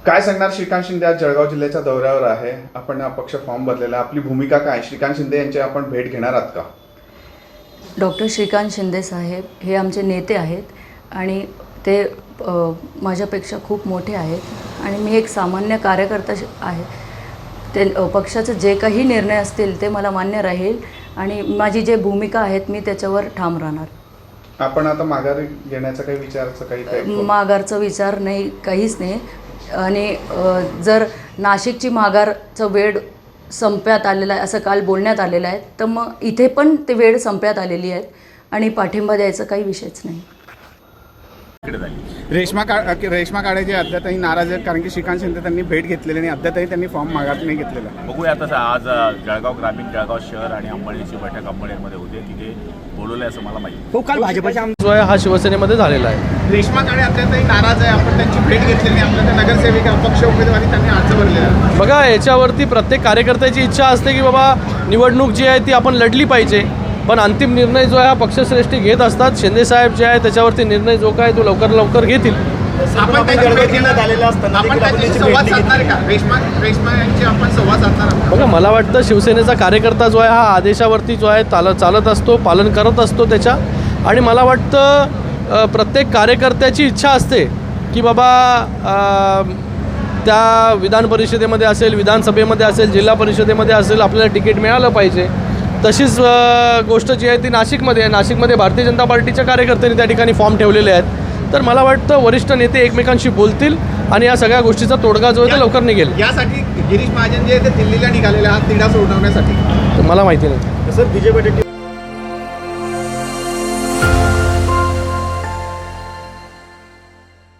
काय सांगणार? श्रीकांत शिंदे आज जळगाव जिल्ह्याच्या दौऱ्यावर आहे. आपण अपक्ष फॉर्म भरलेला, आपली भूमिका काय? श्रीकांत शिंदे यांची आपण भेट घेणार आहात का? डॉक्टर श्रीकांत शिंदे साहेब हे आमचे नेते आहेत आणि ते माझ्यापेक्षा खूप मोठे आहेत आणि मी एक सामान्य कार्यकर्ता आहे. ते पक्षाचे जे काही निर्णय असतील ते मला मान्य राहील आणि माझी जे भूमिका आहेत मी त्याच्यावर ठाम राहणार. आपण आता माघार घेण्याचा काही विचाराचं काही माघारचा विचार नाही, काहीच नाही. आणि जर नाशिकची माघारचं वेळ संपण्यात आलेला आहे असं काल बोलण्यात आलेलं आहे, तर मग इथे पण ते वेळ संपण्यात आलेली आहे आणि पाठिंबा द्यायचा काही विषयच नाही. रेश्मा काळे जे अद्यापही नाराज आहेत कारण की श्रीकांत शिंदे त्यांनी भेट घेतलेली आणि अद्यापही त्यांनी फॉर्म माघार नाही घेतलेला. बघूया आता आज जळगाव ग्रामीण, जळगाव शहर आणि अंबळनेरची बैठक अंबळनेरमध्ये होते, तिथे बोलवलं असं मला माहिती. काल भाजपचा जो आहे हा शिवसेनेमध्ये झालेला आहे. रेश्मा काळे अद्यापही नाराज आहे. आपण त्यांची भेट घेतलेली, आपल्या नगरसेविका अपक्ष उमेदवारी त्यांनी अर्ज भरलेला. बघा, याच्यावरती प्रत्येक कार्यकर्त्याची इच्छा असते की बाबा निवडणूक जी आहे ती आपण लढली पाहिजे, पण अंतिम निर्णय जो आहे हा पक्षश्रेष्ठी घेत असतात. शिंदे साहेब जे आहे त्याच्यावरती निर्णय जो काय तो लवकर घेतील. बघा, मला वाटतं शिवसेनेचा कार्यकर्ता जो आहे हा आदेशावरती जो आहे चालत असतो, पालन करत असतो त्याच्या. आणि मला वाटतं प्रत्येक कार्यकर्त्याची इच्छा असते की बाबा त्या विधान परिषदेमध्ये असेल, विधानसभेमध्ये असेल, जिल्हा परिषदेमध्ये असेल, आपल्याला तिकीट मिळालं पाहिजे. तशीच गोष्ट जी आहे ती नाशिकमध्ये आहे. नाशिकमध्ये भारतीय जनता पार्टीच्या कार्यकर्त्यांनी त्या ठिकाणी फॉर्म ठेवलेले आहेत. तर मला वाटतं वरिष्ठ नेते एकमेकांशी बोलतील आणि या सगळ्या गोष्टीचा तोडगा जो आहे तो लवकर निघेल. यासाठी गिरीश महाजन जे ते दिल्लीला निघालेले आहात तिढा सोडवण्यासाठी, मला माहिती नाही. Sir BJP